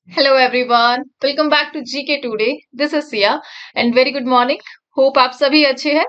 Hello everyone, welcome back to GK Today. This is Sia and very good morning. Hope आप सभी अच्छे हैं.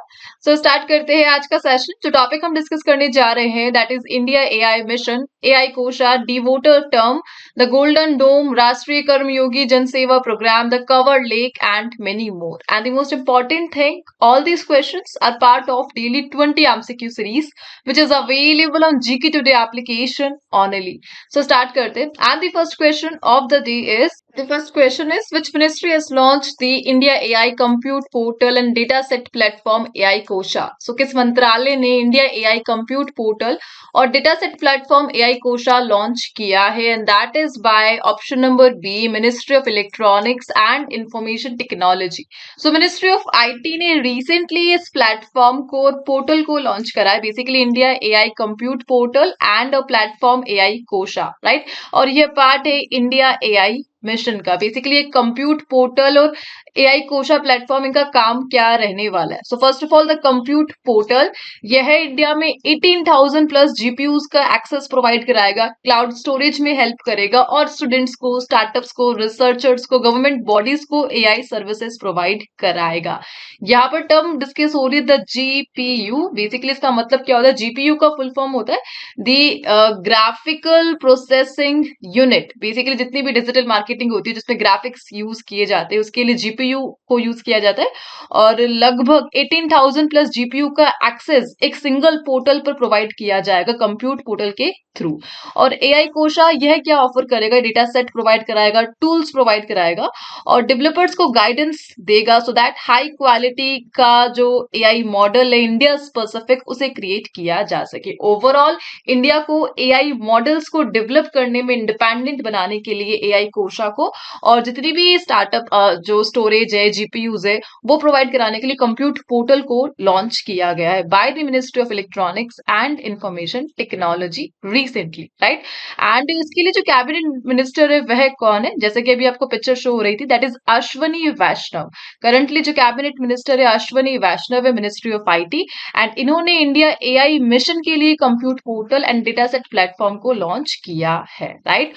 Start करते हैं आज का सेशन. जो टॉपिक हम डिस्कस करने जा रहे हैं that is India AI mission, AI Kosha, D voter term, the golden dome, Rashtriya Karmayogi Jan Seva program, the covered lake and many more. And the most important thing, all these questions are part of daily 20 MCQ series which is available on GK Today application only. Start करते हैं. And the first question of the day is, the first question is, which ministry has launched the India AI Compute Portal and Data Set Platform AI Kosha? So किस मंत्रालय ने India AI compute portal और data set platform AI Kosha launch किया है? And that is by option number B, ministry of electronics and information technology. So ministry of IT ने recently इस platform को और पोर्टल को लॉन्च करा है. Basically India AI compute portal and a platform AI Kosha, right. और यह part है इंडिया एआई मिशन का. बेसिकली एक कंप्यूट पोर्टल और एआई कोशा प्लेटफॉर्म, इनका काम क्या रहने वाला है? So first of all the compute portal, यह इंडिया में 18,000 प्लस जीपीयूज का एक्सेस प्रोवाइड कराएगा, क्लाउड स्टोरेज में हेल्प करेगा और स्टूडेंट्स को, स्टार्टअप्स को, रिसर्चर्स को, गवर्नमेंट बॉडीज को एआई सर्विसेज प्रोवाइड कराएगा. यहाँ पर टर्म डिस्कस हो रही है द जीपीयू. बेसिकली इसका मतलब क्या होता है? जीपीयू का फुल फॉर्म होता है दी ग्राफिकल प्रोसेसिंग यूनिट. बेसिकली जितनी भी डिजिटल मार्केटिंग होती है जिसमें ग्राफिक्स यूज किए जाते हैं उसके लिए जीपीयू को यूज किया जाता है. और लगभग 18,000 प्लस जीपीयू का एक्सेस एक सिंगल पोर्टल पर प्रोवाइड किया जाएगा कंप्यूट पोर्टल के थ्रू. और एआई कोशा यह क्या ऑफर करेगा? डेटा सेट प्रोवाइड कराएगा, टूल्स प्रोवाइड कराएगा और डेवलपर्स को गाइडेंस देगा सो दैट हाई क्वालिटी का जो एआई मॉडल है इंडिया स्पेसिफिक उसे क्रिएट किया जा सके. ओवरऑल इंडिया को एआई मॉडल्स को डेवलप करने में इंडिपेंडेंट बनाने के लिए एआई कोशा को और जितनी भी स्टार्टअप जो स्टोरेज है, जीपीयूज है, वो प्रोवाइड कराने के लिए कंप्यूट पोर्टल को लॉन्च किया गया है by the ministry of electronics and information technology recently, right. And इसके लिए जो कैबिनेट मिनिस्टर है वह कौन है? जैसे कि अभी आपको पिक्चर शो हो रही थी, that is Ashwini Vaishnaw. Currently जो कैबिनेट मिनिस्टर है अश्वनी वैष्णव है, मिनिस्ट्री ऑफ आईटी. एंड इन्होंने इंडिया एआई मिशन के लिए compute portal and data set platform को लॉन्च किया है, राइट.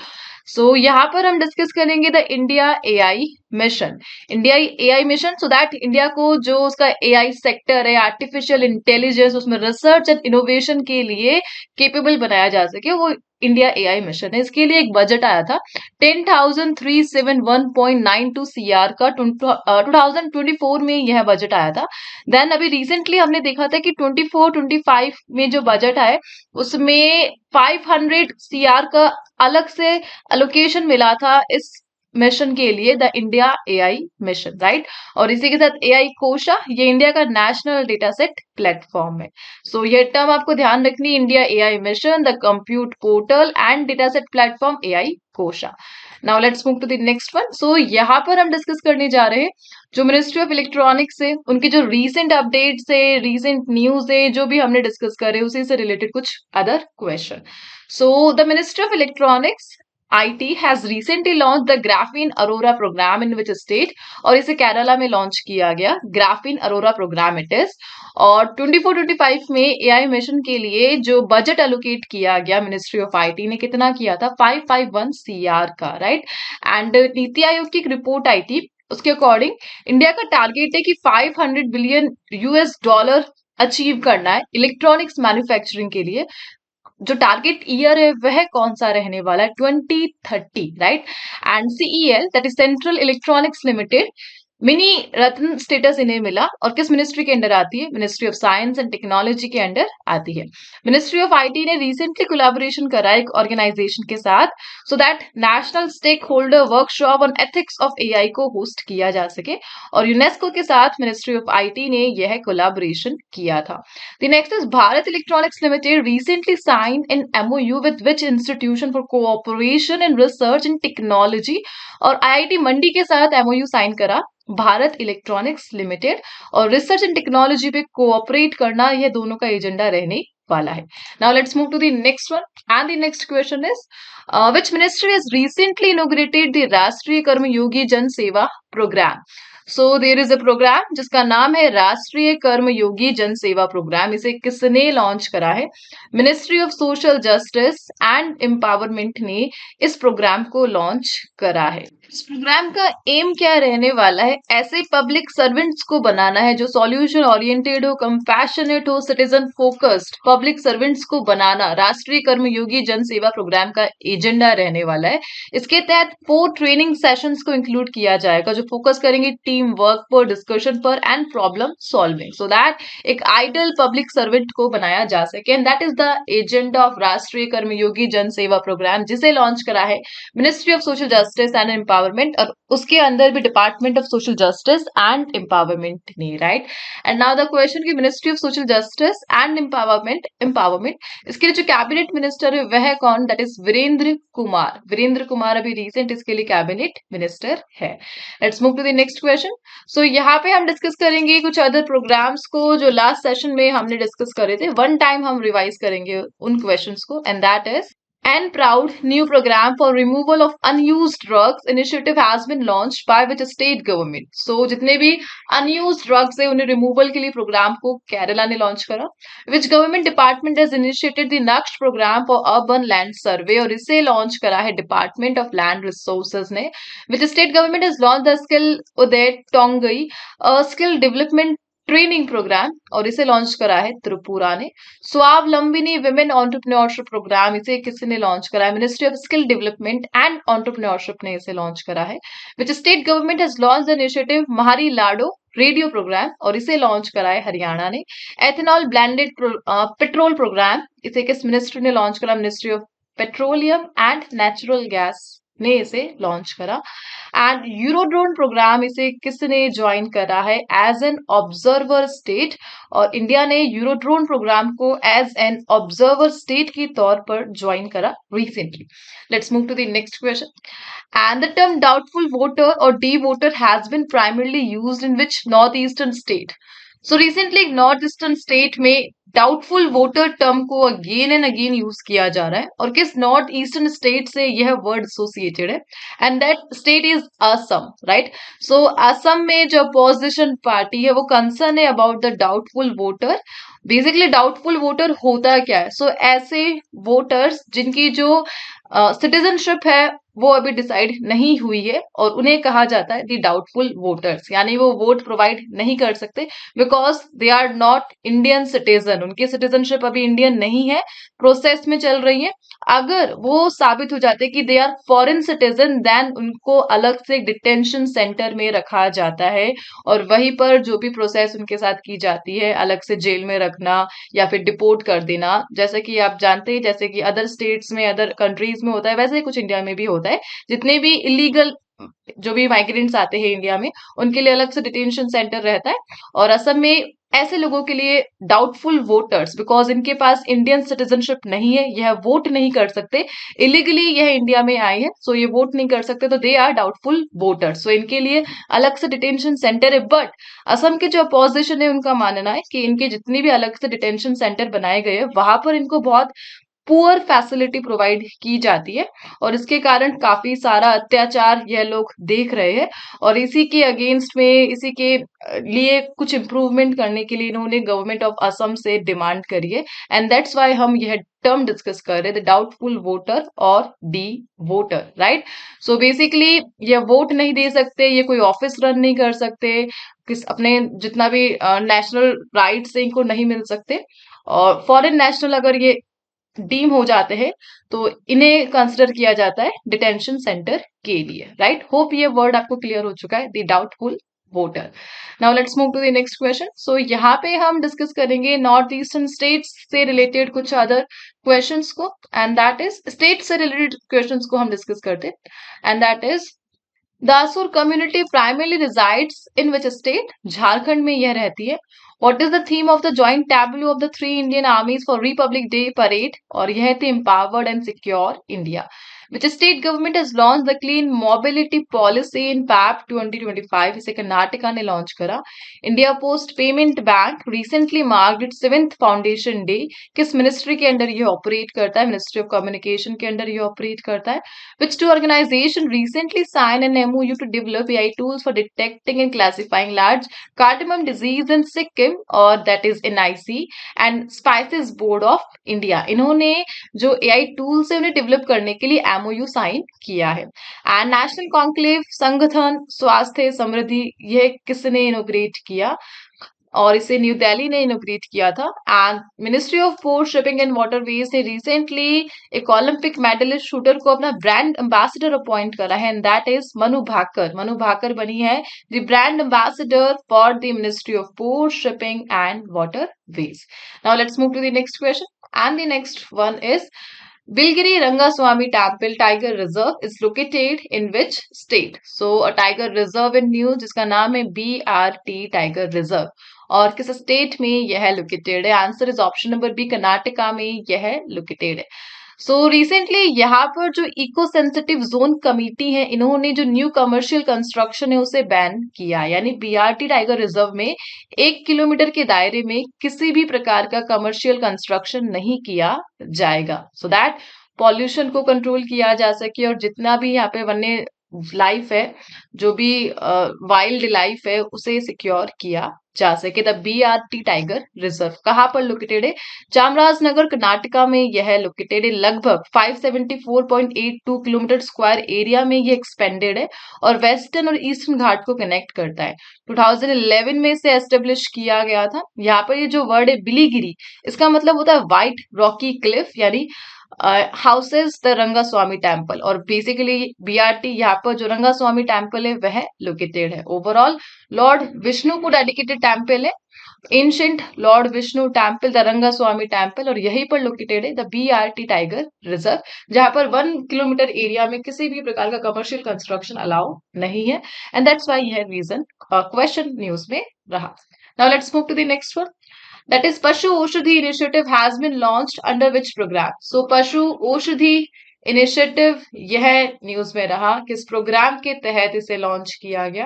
सो यहाँ पर हम डिस्कस करेंगे the India AI mission. India AI mission, so that India को जो उसका एआई सेक्टर है, आर्टिफिशियल इंटेलिजेंस, उसमें रिसर्च एंड इनोवेशन के लिए केपेबल बनाया जा सके, वो इंडिया एआई मिशन है. इसके लिए एक बजट आया था 10,371.92 सीआर का. 2024 में यह बजट आया था. देन अभी रिसेंटली हमने देखा था कि 24-25 में जो बजट आए उसमें 500 सीआर का अलग से अलोकेशन मिला था इस मिशन के लिए, the India AI mission, right. और इसी के साथ एआई कोशा, ये इंडिया का नेशनल डेटा सेट प्लेटफॉर्म है. सो ये टर्म आपको ध्यान रखनी, India AI mission, the compute portal and data set platform AI Kosha. Now let's move to the next one. So यहाँ पर हम डिस्कस करने जा रहे हैं जो मिनिस्ट्री ऑफ इलेक्ट्रॉनिक्स है उनकी जो रीसेंट अपडेट्स है, रीसेंट न्यूज है, जो भी हमने डिस्कस करे उसी से रिलेटेड कुछ other question. So the Ministry of Electronics IT has recently launched the Graphene Aurora program in which state? और इसे केरला में लॉन्च किया गया. Graphene Aurora program it is. और 24-25 में एआई मिशन के लिए जो बजट एलोकेट किया गया मिनिस्ट्री ऑफ आईटी ने कितना किया था? 551 सीआर का, राइट. एंड नीति आयोग की एक रिपोर्ट आई थी, उसके अकॉर्डिंग इंडिया का टारगेट है कि 500 बिलियन यूएस डॉलर अचीव करना है इलेक्ट्रॉनिक्स मैन्युफैक्चरिंग के लिए. जो टारगेट ईयर है वह कौन सा रहने वाला है? 2030, right. And CEL that is central electronics limited mini ratna status इन्हें मिला और किस मिनिस्ट्री के अंडर आती है? Ministry of science and technology के अंडर आती है. मिनिस्ट्री ऑफ आईटी ने रिसेंटली कोलैबोरेशन करा एक ऑर्गेनाइजेशन के साथ so that national stakeholder workshop on ethics of AI को होस्ट किया जा सके. और यूनेस्को के साथ मिनिस्ट्री ऑफ आईटी ने यह कोलैबोरेशन किया था. The next is Bharat electronics limited recently sign in MOU with which institution for cooperation in research in technology. और आईआईटी मंडी के साथ एमओयू साइन करा भारत इलेक्ट्रॉनिक्स लिमिटेड. और रिसर्च एंड टेक्नोलॉजी पे कोऑपरेट करना यह दोनों का एजेंडा रहने वाला है. Now let's move to the next one. And the next question is which ministry has recently inaugurated the राष्ट्रीय Karmayogi Jan Seva programme? So there is a programme जिसका नाम है राष्ट्रीय कर्मयोगी जन सेवा प्रोग्राम। इसे किसने लॉन्च करा है? Ministry of social justice and empowerment ने इस प्रोग्राम को लॉन्च करा है। इस प्रोग्राम का एम क्या रहने वाला है? ऐसे पब्लिक सर्वेंट्स को बनाना है जो सॉल्यूशन ओरिएंटेड हो, कंपैशनेट हो, सिटीजन फोकस्ड पब्लिक सर्वेंट्स को बनाना राष्ट्रीय कर्मयोगी जन सेवा प्रोग्राम का एजेंडा रहने वाला है। इसके तहत 4 ट्रेनिंग सेशंस को इंक्लूड किया जाएगा जो फोकस करेंगे टीम वर्क पर, डिस्कशन पर and problem solving, so that एक आइडल पब्लिक सर्वेंट को बनाया जा सके। And that is the agenda of Rashtriya Karmayogi Jan Seva program, जिसे लॉन्च करा है ministry of social justice and empowerment, और उसके अंदर भी department of social justice and empowerment ने, right. And now the question की ministry of social justice and empowerment इसके लिए जो कैबिनेट मिनिस्टर है वह है कौन? That is Virendra Kumar. वीरेंद्र कुमार अभी रिसेंट इसके लिए कैबिनेट मिनिस्टर है। Let's move to the next question. So यहाँ पे हम डिस्कस करेंगे कुछ अदर प्रोग्राम्स को जो लास्ट सेशन में हमने डिस्कस करे थे। वन टाइम हम रिवाइज करेंगे उन क्वेश्चंस को, and that is and proud new program for removal of unused drugs initiative has been launched by which state government? So जितने भी unused drugs है उन्हें removal के लिए प्रोग्राम को केरला ने लॉन्च करा। Which government department has initiated the next program for urban land survey? और इसे लॉन्च करा है डिपार्टमेंट ऑफ लैंड रिसोर्सेज ने। Which state government has launched the skill Uday टोंगई स्किल डेवलपमेंट ट्रेनिंग प्रोग्राम, और इसे लॉन्च करा है त्रिपुरा ने। स्वावलंबिनी विमेन एंटरप्रेन्योरशिप प्रोग्राम, इसे किसने लॉन्च करा है? Ministry of skill development and entrepreneurship ने इसे लॉन्च करा है। Which state government has launch the initiative Mhari Lado radio programme, और इसे लॉन्च करा है हरियाणा ने। एथेनॉल ब्लेंडेड पेट्रोल प्रोग्राम, इसे किस मिनिस्ट्री ने लॉन्च करा? Ministry of petroleum and natural gas ने इसे लॉन्च करा। एंड यूरोड्रोन प्रोग्राम, इसे किसने ज्वाइन करा है? एज एन ऑब्जर्वर स्टेट, और इंडिया ने यूरोड्रोन प्रोग्राम को एज एन ऑब्जर्वर स्टेट के तौर पर ज्वाइन करा recently. Let's move to the next question. And the term doubtful voter और D voter has been primarily used in which north eastern state? So recently north eastern state में doubtful voter term को again and again use किया जा रहा है, और किस north eastern state से यह वर्ड एसोसिएटेड है? And that state is Assam, right. So Assam में जो अपोजिशन पार्टी है वो कंसर्न है about the doubtful voter. Basically doubtful voter होता क्या है? सो ऐसे वोटर्स जिनकी जो सिटीजनशिप है वो अभी डिसाइड नहीं हुई है, और उन्हें कहा जाता है दी डाउटफुल वोटर्स, यानी वो वोट प्रोवाइड नहीं कर सकते because they are not Indian citizen, उनकी सिटीजनशिप अभी इंडियन नहीं है, प्रोसेस में चल रही है। अगर वो साबित हो जाते कि they are foreign citizen, then उनको अलग से डिटेंशन सेंटर में रखा जाता है, और वहीं पर जो भी प्रोसेस उनके साथ की जाती है, अलग से जेल में रखना या फिर डिपोर्ट कर देना, जैसे कि आप जानते हैं जैसे कि अदर स्टेट्स में, अदर कंट्रीज में होता है, वैसे ही कुछ इंडिया में भी होता है। जितने भी इलीगल जो भी माइग्रेंट्स आते हैं इंडिया में, उनके लिए अलग से डिटेंशन सेंटर रहता है, और असम में ऐसे लोगों के लिए डाउटफुल वोटर्स, बिकॉज इनके पास इंडियन सिटीजनशिप नहीं है, यह वोट नहीं कर सकते, इलीगली यह इंडिया में आए हैं, सो ये वोट नहीं कर सकते, तो दे आर डाउटफुल वोटर्स। सो इनके लिए अलग से डिटेंशन सेंटर है। बट असम के जो अपोजिशन है उनका मानना है कि इनके जितने भी अलग से डिटेंशन सेंटर बनाए गए हैं वहां पर इनको बहुत पुअर फैसिलिटी प्रोवाइड की जाती है, और इसके कारण काफी सारा अत्याचार यह लोग देख रहे हैं, और इसी के अगेंस्ट में, इसी के लिए कुछ इम्प्रूवमेंट करने के लिए इन्होंने गवर्नमेंट ऑफ असम से डिमांड करी है। एंड दैट्स वाई हम यह टर्म डिस्कस कर रहे थे, डाउटफुल वोटर और D voter, right. So basically ये वोट नहीं दे सकते, ये कोई ऑफिस रन नहीं कर सकते, किस अपने जितना भी नेशनल राइट्स है इनको नहीं मिल सकते, और फॉरेन नेशनल अगर ये डीम हो जाते हैं तो इन्हें कंसिडर किया जाता है डिटेंशन सेंटर के लिए, राइट। होप ये वर्ड आपको क्लियर हो चुका है, the doubtful voter. Now let's move to the next question. So यहाँ पे हम डिस्कस करेंगे नॉर्थ ईस्टर्न स्टेट्स से रिलेटेड कुछ अदर क्वेश्चंस को, एंड दैट इज स्टेट से रिलेटेड क्वेश्चंस को हम डिस्कस करते हैं, and that is the Asur community primarily resides in which state? Jharkhand में यह रहती है। What is the theme of the joint tableau of the 3 Indian armies for Republic Day parade? और यह थी Empowered and Secure India. Which state government has launched the clean mobility policy in PAP 2025? इसे कर्नाटका ने launch करा. India post payment bank recently marked it's 7th foundation day. किस ministry के under ये operate करता है? मिनिस्ट्री ऑफ कम्युनिकेशन के under ये ऑपरेट करता है. Which two organization recently signed an MOU to develop AI tools for detecting and classifying large cardamom disease in Sikkim, or that is NIC, and Spices Board of India. इन्होंने जो AI tools है उन्हें develop करने के लिए MOU sign किया है. And national conclave संगठन स्वास्थ्य समृद्धि, यह किसने इनोग्रेट किया? और इसे न्यू दिल्ली ने इनोग्रेट किया था. And ministry of port shipping and waterways ने रिसेंटली एक ओलंपिक मेडलिस्ट शूटर को अपना ब्रांड एम्बेसडर अपॉइंट करा है, and that is Manu Bhaker. Manu Bhaker बनी है the brand ambassador for the ministry of port shipping and waterways. Now let's move to the next question, and the next one is Bilgiri Rangaswamy Temple Tiger Reserve is located in which state? So a tiger reserve in new जिसका नाम है BRT Tiger Reserve, और किस state में यह located है? Answer is option number B, Karnataka में यह लोकेटेड है. सो रिसेंटली यहाँ पर जो इको सेंसिटिव जोन कमिटी है, इन्होंने जो न्यू कमर्शियल कंस्ट्रक्शन है उसे बैन किया. यानी बीआरटी टाइगर रिजर्व में 1 किलोमीटर के दायरे में किसी भी प्रकार का कमर्शियल कंस्ट्रक्शन नहीं किया जाएगा, सो दैट पॉल्यूशन को कंट्रोल किया जा सके और जितना भी यहाँ पे वन्य लाइफ है, जो भी वाइल्ड लाइफ है, उसे सिक्योर किया जा सके. द बीआरटी टाइगर रिजर्व कहाँ पर लोकेटेड है? चामराजनगर कर्नाटका में यह लोकेटेड है. लगभग 574.82 किलोमीटर स्क्वायर एरिया में ये एक्सपेंडेड है और वेस्टर्न और ईस्टर्न घाट को कनेक्ट करता है. 2011 में इसे एस्टेब्लिश किया गया था. यहाँ पर ये जो वर्ड है बिलीगिरी, इसका मतलब होता है व्हाइट रॉकी क्लिफ, यानी हाउसेज द रंगास्वामी टेम्पल, और बेसिकली बीआरटी यहाँ पर जो रंगास्वामी टेम्पल है वह लोकेटेड है. ओवरऑल लॉर्ड विष्णु को डेडिकेटेड टेम्पल है, ancient Lord Vishnu temple the Rangaswamy temple, और यहीं पर लोकेटेड है द बीआरटी टाइगर रिजर्व, जहां पर 1 किलोमीटर एरिया में किसी भी प्रकार का कमर्शियल कंस्ट्रक्शन अलाउ नहीं है. एंड दैट्स व्हाई यह रीजन क्वेश्चन न्यूज में रहा. Now let's move to the next one, that is Pashu Oshadhi initiative has been launched under which program? So Pashu Oshadhi initiative यह news में रहा, किस programme के तहत इसे लॉन्च किया गया?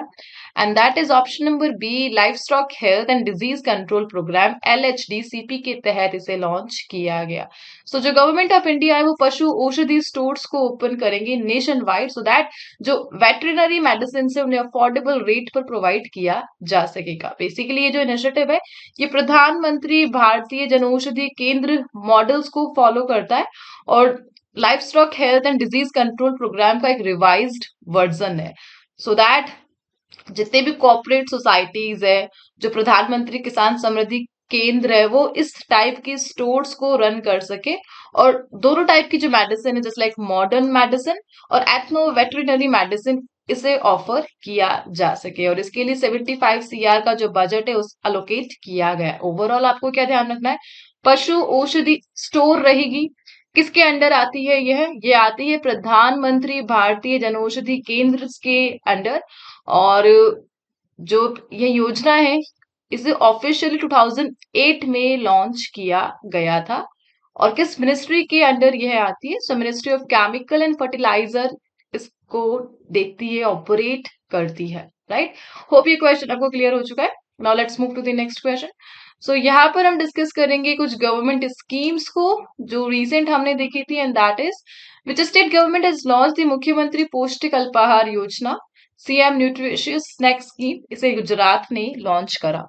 And that is option number B, livestock health and disease control programme LHDCP के तहत इसे लॉन्च किया गया. सो जो गवर्नमेंट ऑफ इंडिया है वो पशु औषधि स्टोर्स को ओपन करेंगे नेशन वाइड, सो दैट जो वेटरिनरी मेडिसिन है उन्हें अफोर्डेबल रेट पर प्रोवाइड किया जा सकेगा. बेसिकली ये जो इनिशिएटिव है ये प्रधानमंत्री भारतीय जनौषधि केंद्र मॉडल्स को फॉलो करता है और livestock health and disease control programme का एक रिवाइज्ड वर्जन है, सो दैट जितने भी कॉर्पोरेट सोसाइटीज है, जो प्रधानमंत्री किसान समृद्धि केंद्र है, वो इस टाइप की स्टोर्स को रन कर सके और दोनों टाइप की जो मेडिसिन है, जस्ट लाइक मॉडर्न मेडिसिन और एथनो वेटरिनरी मेडिसिन, इसे ऑफर किया जा सके. और इसके लिए 75 CR का जो बजट है उस अलोकेट किया गया. ओवरऑल आपको क्या ध्यान रखना है? पशु औषधि स्टोर रहेगी, किसके अंडर आती है? ये आती है प्रधानमंत्री भारतीय जनौषधि केंद्र के अंडर, और जो ये योजना है इसे ऑफिशियली 2008 में लॉन्च किया गया था. और किस मिनिस्ट्री के अंडर यह आती है? So ministry of chemical and fertiliser इसको देखती है, ऑपरेट करती है. राइट, होप ये क्वेश्चन आपको क्लियर हो चुका है. Now let's move to the next question. So यहाँ पर हम डिस्कस करेंगे कुछ गवर्नमेंट स्कीम्स को जो रिसेंट हमने देखी थी, and that is which state government has launch the मुख्यमंत्री पौष्टिक अल्पाहार योजना CM न्यूट्रिशियस स्नैक स्कीम, इसे गुजरात ने लॉन्च करा.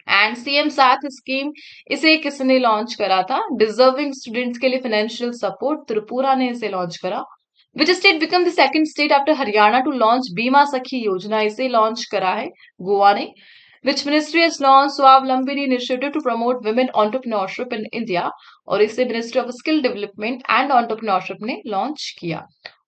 एंड CM साथ स्कीम, इसे किसने लॉन्च करा था? डिजर्विंग स्टूडेंट्स के लिए फाइनेंशियल सपोर्ट, त्रिपुरा ने इसे लॉन्च करा. Which state become the second state after Haryana to launch Bima Sakhi योजना, इसे लॉन्च करा है गोवा ने. Which ministry has launched Swavlambini initiative to promote women entrepreneurship in India, और इसे ministry of skill development and entrepreneurship ने लॉन्च किया.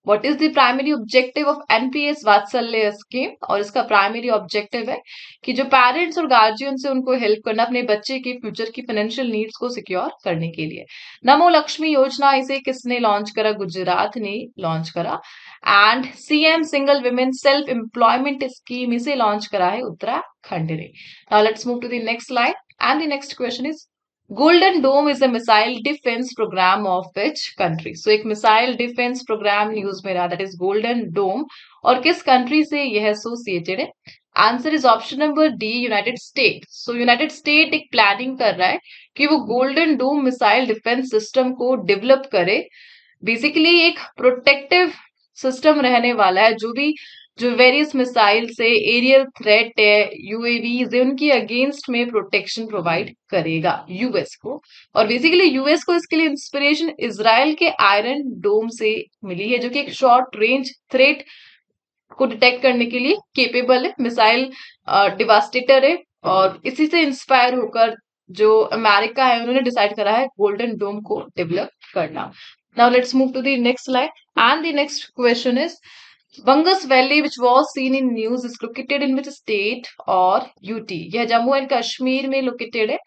What is the primary objective of NPS वात्सल्य स्कीम, और इसका प्राइमरी ऑब्जेक्टिव है कि जो पेरेंट्स और गार्जियन से उनको हेल्प करना अपने बच्चे के फ्यूचर की फाइनेंशियल नीड्स को सिक्योर करने के लिए. नमो लक्ष्मी योजना, इसे किसने लॉन्च करा? गुजरात ने लॉन्च करा. And CM single women self employment scheme, इसे लॉन्च करा है उत्तराखंड ने. Now let's move to the next slide, and the next question is golden dome is a missile defence programme of which country? So एक missile defence programme news में रहा, that is golden डोम, और किस country से यह associated है? Answer is option number D, United State. So United State एक planning कर रहा है कि वो golden dome missile defence system को डेवलप करे। बेसिकली एक प्रोटेक्टिव सिस्टम रहने वाला है, जो वेरियस मिसाइल से एरियल थ्रेट है, यूएवीज है, उनकी अगेंस्ट में प्रोटेक्शन प्रोवाइड करेगा यूएस को। और बेसिकली यूएस को इसके लिए इंस्पिरेशन इसराइल के आयरन डोम से मिली है, जो कि एक शॉर्ट रेंज थ्रेट को डिटेक्ट करने के लिए केपेबल है, मिसाइल डिवास्टेटर है। और इसी से इंस्पायर होकर जो अमेरिका है उन्होंने डिसाइड करा है गोल्डन डोम को डेवलप करना। Now let's move to the next slide and the next question is Bangus valley which was seen in news is located in which state or UT? यह जम्मू एंड कश्मीर में लोकेटेड है।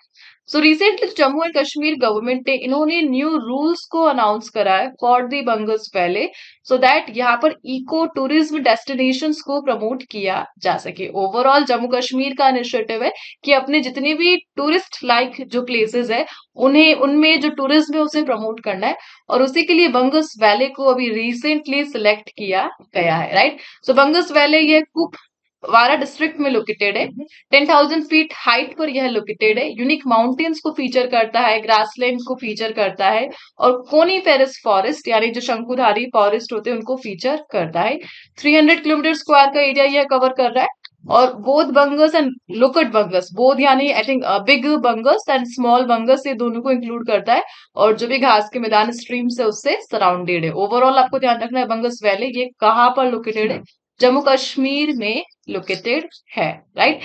So recently Jammu and Kashmir government ने इन्होंने new rules को announce करा है for the बंगस valley, so that यहाँ पर इको टूरिज्म डेस्टिनेशंस को प्रमोट किया जा सके। ओवरऑल जम्मू कश्मीर का इनिशिएटिव है कि अपने जितने भी टूरिस्ट लाइक जो प्लेसेस है उन्हें उनमें जो टूरिज्म है उसे प्रमोट करना है, और उसी के लिए बंगस वैली को अभी रिसेंटली सिलेक्ट किया गया है, राइट। सो बंगस वैली ये कुपवारा डिस्ट्रिक्ट में लोकेटेड है। 10,000 फीट हाइट पर यह लोकेटेड है। यूनिक माउंटेन्स को फीचर करता है, ग्रासलैंड को फीचर करता है, और कोनीफेरस फॉरेस्ट यानी जो शंकुधारी फॉरेस्ट होते हैं उनको फीचर करता है। 300 किलोमीटर स्क्वायर का एरिया यह कवर कर रहा है। और बोथ बंगस एंड लोकट बंगस, बोथ यानी आई थिंक बिग बंगस एंड स्मॉल बंगस, ये दोनों को इंक्लूड करता है। और जो भी घास के मैदान स्ट्रीम से उससे सराउंडेड है। ओवरऑल आपको ध्यान रखना है बंगस वैली ये कहाँ पर लोकेटेड है? जम्मू कश्मीर में लोकेटेड है, right.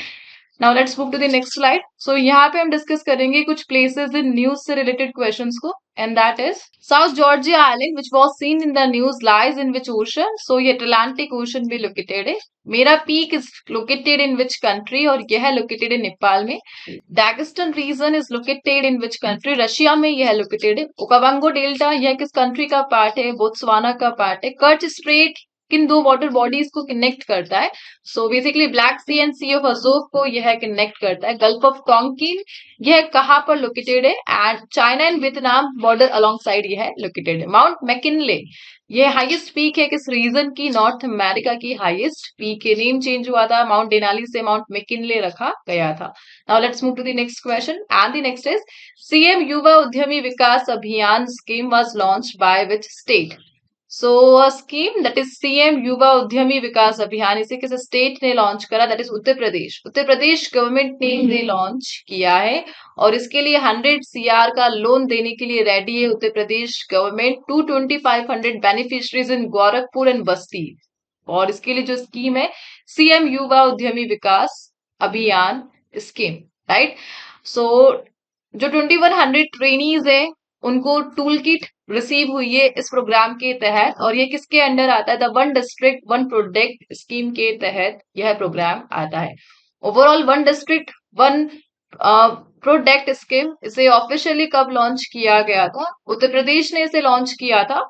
Now let's move to the next slide. So यहाँ पे हम डिस्कस करेंगे कुछ प्लेसेस इन न्यूज से रिलेटेड क्वेश्चंस को, and that is South Georgia island which was seen in the news lies in which ocean? So ये Atlantic Ocean में located है। Mera peak is located in which country? और यह located है नेपाल में। Dagestan region is located in which country? Russia में यह located है। ओकावांगो डेल्टा यह किस कंट्री का पार्ट है? बोत्सवाना का पार्ट है। कर्च स्ट्रेट किन दो वाटर बॉडीज को कनेक्ट करता है? So basically black sea and sea of Azov को यह कनेक्ट करता है। गल्फ ऑफ टोंकिन यह कहाँ पर लोकेटेड है? And China and Vietnam border along side यह लोकेटेड है। माउंट मैकिनले यह हाईएस्ट पीक है किस रीजन की? नॉर्थ अमेरिका की हाईएस्ट पीक है। नेम चेंज हुआ था, माउंट डेनाली से माउंट मैकिनले रखा गया था। Now let's move to the next question and the next is CM Yuva Udyami Vikas Abhiyan scheme was launched by which state? So scheme that is CM Yuva Udyami Vikas अभियान, इसे किस स्टेट ने लॉन्च करा? That is Uttar Pradesh. Uttar Pradesh government ने इसे लॉन्च किया है, और इसके लिए 100 CR का लोन देने के लिए रेडी है Uttar Pradesh government to 2500 beneficiaries in Gorakhpur and Basti. और इसके लिए जो स्कीम है CM Yuva Udyami Vikas Abhiyan scheme, right. सो जो 2100 ट्रेनीज है उनको टूल किट रिसीव हुई है इस प्रोग्राम के तहत, और ये किसके अंडर आता है? The one district one product scheme के तहत यह प्रोग्राम आता है। Overall one district one product scheme, इसे ऑफिशियली कब लॉन्च किया गया था? उत्तर प्रदेश ने इसे लॉन्च किया था।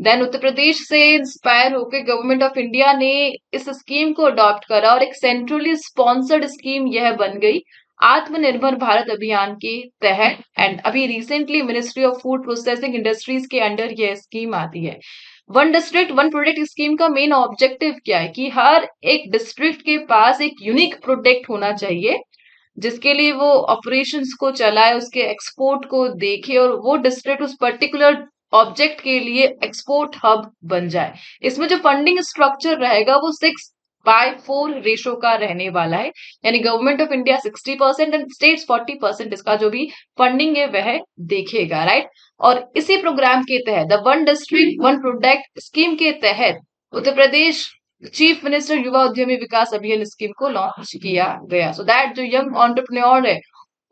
देन उत्तर प्रदेश से इंस्पायर होकर गवर्नमेंट ऑफ इंडिया ने इस स्कीम को अडॉप्ट करा, और एक सेंट्रली स्पॉन्सर्ड स्कीम यह बन गई आत्मनिर्भर भारत अभियान के तहत। एंड अभी recently ministry of food processing industries के अंडर यह स्कीम आती है। One district one product scheme का मेन ऑब्जेक्टिव क्या है? कि हर एक डिस्ट्रिक्ट के पास एक यूनिक प्रोडक्ट होना चाहिए जिसके लिए वो ऑपरेशंस को चलाए, उसके एक्सपोर्ट को देखे, और वो डिस्ट्रिक्ट उस पर्टिकुलर ऑब्जेक्ट के लिए एक्सपोर्ट हब बन जाए। इसमें जो फंडिंग स्ट्रक्चर रहेगा वो 6:4 रेशो का रहने वाला है, यानी government of India 60% and states 40% इसका जो भी फंडिंग है वह देखेगा, राइट। और इसी प्रोग्राम के तहत the one district one product scheme के तहत उत्तर प्रदेश चीफ मिनिस्टर युवा उद्यमी विकास अभियान स्कीम को लॉन्च किया गया, सो दैट जो यंग एंटरप्रेन्योर है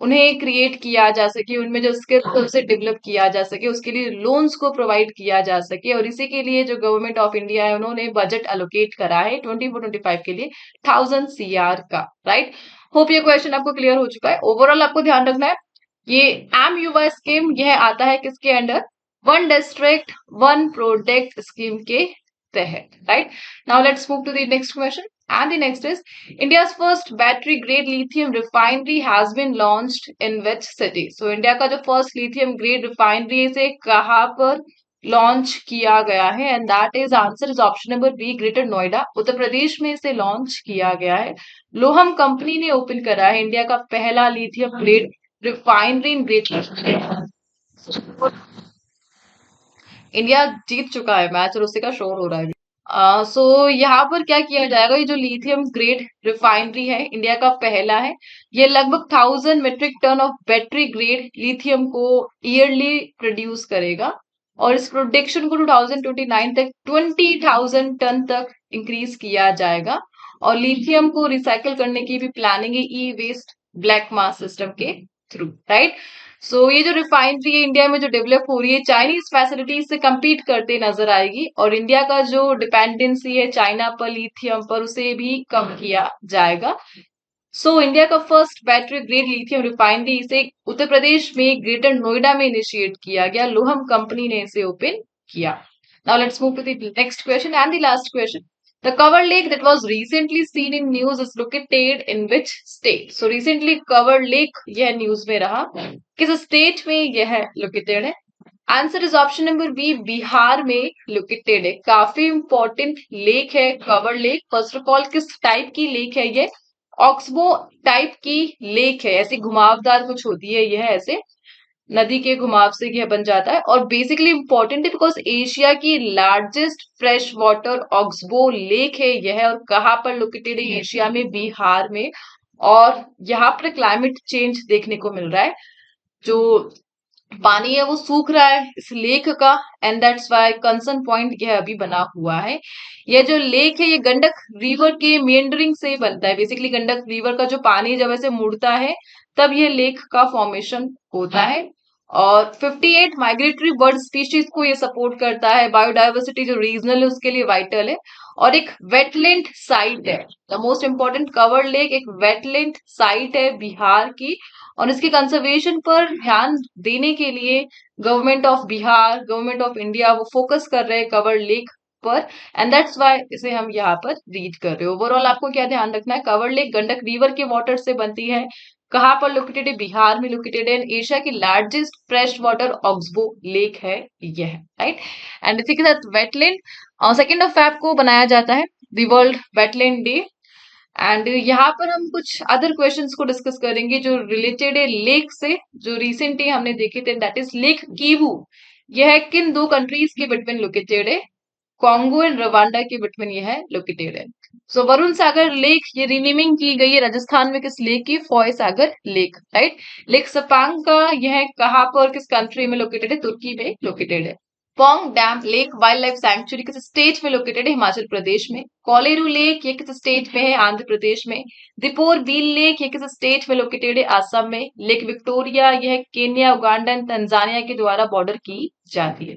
उन्हें क्रिएट किया जा सके, उनमें जो स्किल उसे डेवलप किया जा सके, उसके लिए लोन्स को प्रोवाइड किया जा सके। और इसी के लिए जो गवर्नमेंट ऑफ इंडिया है उन्होंने बजट एलोकेट करा है 24-25 के लिए 1000 CR का, राइट। होप ये क्वेश्चन आपको क्लियर हो चुका है। ओवरऑल आपको ध्यान रखना है ये एम युवा स्कीम यह आता है किसके under? One district one product scheme के तहत, right. Now let's move to the next question And the next is India's first battery grade lithium refinery has been launched in which city? So India का जो first lithium grade refinery है इसे कहाँ पर launch किया गया है? And that is answer is option number B, greater Noida, Uttar Pradesh में इसे लॉन्च किया गया है। लोहम कंपनी ने ओपन करा है इंडिया का पहला lithium grade refinery in greater. India जीत चुका है मैच और उसी का शोर हो रहा है। सो यहाँ पर क्या किया जाएगा, ये जो लिथियम ग्रेड रिफाइनरी है इंडिया का पहला है, ये लगभग 1000 metric tonne of battery grade lithium को ईयरली प्रोड्यूस करेगा और इस प्रोडक्शन को 2029 तक 20,000 टन तक इंक्रीज किया जाएगा। और लिथियम को रिसाइकल करने की भी प्लानिंग है ई वेस्ट ब्लैक मास सिस्टम के थ्रू, राइट। सो ये जो रिफाइनरी है इंडिया में जो डेवलप हो रही है चाइनीज फैसिलिटीज से compete करते नजर आएगी और इंडिया का जो डिपेंडेंसी है चाइना पर लिथियम पर उसे भी कम किया जाएगा। सो इंडिया का first battery grade lithium refinery इसे उत्तर प्रदेश में ग्रेटर नोएडा में इनिशिएट किया गया, लोहम कंपनी ने इसे ओपन किया। Now let's move to the next question and the last question. The covered lake that was recently seen in news is located in which state? So recently covered lake यह news में रहा, किस state में यह located है? Answer is option number B, Bihar में located है। काफी इंपॉर्टेंट लेक है covered lake. First of all किस टाइप की लेक है ये? ऑक्सबो टाइप की लेक है, ऐसी घुमावदार कुछ होती है यह, ऐसे नदी के घुमाव से यह बन जाता है और बेसिकली इंपॉर्टेंट है बिकॉज एशिया की largest fresh water oxbow lake है यह। और कहाँ पर लोकेटेड है? एशिया में, बिहार में। और यहाँ पर क्लाइमेट चेंज देखने को मिल रहा है, जो पानी है वो सूख रहा है इस लेक का and that's why concern point यह अभी बना हुआ है। यह जो लेक है ये गंडक रिवर के मेंडरिंग से बनता है। बेसिकली गंडक रिवर का जो पानी जब ऐसे मुड़ता है तब यह लेक का फॉर्मेशन होता है। और 58 माइग्रेटरी बर्ड स्पीशीज को ये सपोर्ट करता है। बायोडाइवर्सिटी जो रीजनल है उसके लिए वाइटल है और एक वेटलैंड साइट है। The most important covered lake एक वेटलैंड साइट है बिहार की और इसके कंजर्वेशन पर ध्यान देने के लिए government of Bihar, government of India वो फोकस कर रहे हैं कवर्ड लेक पर एंड दैट्स वाई इसे हम यहाँ पर रीड कर रहे हैं। ओवरऑल आपको क्या ध्यान रखना है, कवर्ड लेक गंडक रिवर के वाटर से बनती है। कहाँ पर लोकेटेड है? बिहार में लोकेटेड है। एशिया की largest fresh water oxbow lake है यह, राइट। एंड इसी के साथ वेटलैंड 2 फेब को बनाया जाता है the world wetland day. And यहाँ पर हम कुछ अदर क्वेश्चंस को डिस्कस करेंगे जो रिलेटेड है लेक से, जो रिसेंटली हमने देखे थे, दैट इज लेक कीवू। यह किन 2 कंट्रीज के बिटवीन लोकेटेड है? कॉन्गो एंड रवांडा के बिटवीन यह लोकेटेड है। सो वरुण सागर लेक ये रीनेमिंग की गई है राजस्थान में किस लेक की? फॉय सागर लेक, राइट। लेक सपांग का यह कहाँ पर किस कंट्री में लोकेटेड है? तुर्की में लोकेटेड है। Pong dam lake wild life sanctuary किस स्टेट में लोकेटेड है? हिमाचल प्रदेश में। कोलेरू लेक ये किस स्टेट में है? आंध्र प्रदेश में। दीपोर बील लेक ये किस स्टेट में लोकेटेड है? असम में। लेक विक्टोरिया यह केन्या, उगांडा एंड तंजानिया के द्वारा बॉर्डर की जाती है,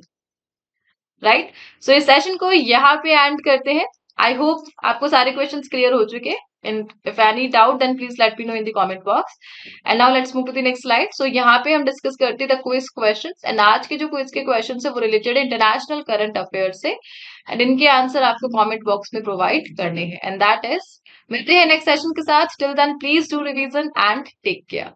राइट। सो इस सेशन को यहाँ पे एंड करते हैं। आई होप आपको सारे क्वेश्चंस क्लियर हो चुके and if any doubt then please let me know in the comment box. And now let's move to the next slide. So यहाँ पे हम डिस्कस करते हैं द क्विज क्वेश्चंस एंड आज के जो क्विज के क्वेश्चंस है वो रिलेटेड है इंटरनेशनल करंट अफेयर से एंड इनके आंसर आपको कमेंट बॉक्स में प्रोवाइड करने हैं एंड दैट इज। मिलते हैं नेक्स्ट सेशन के साथ। Till then please do revision and take care.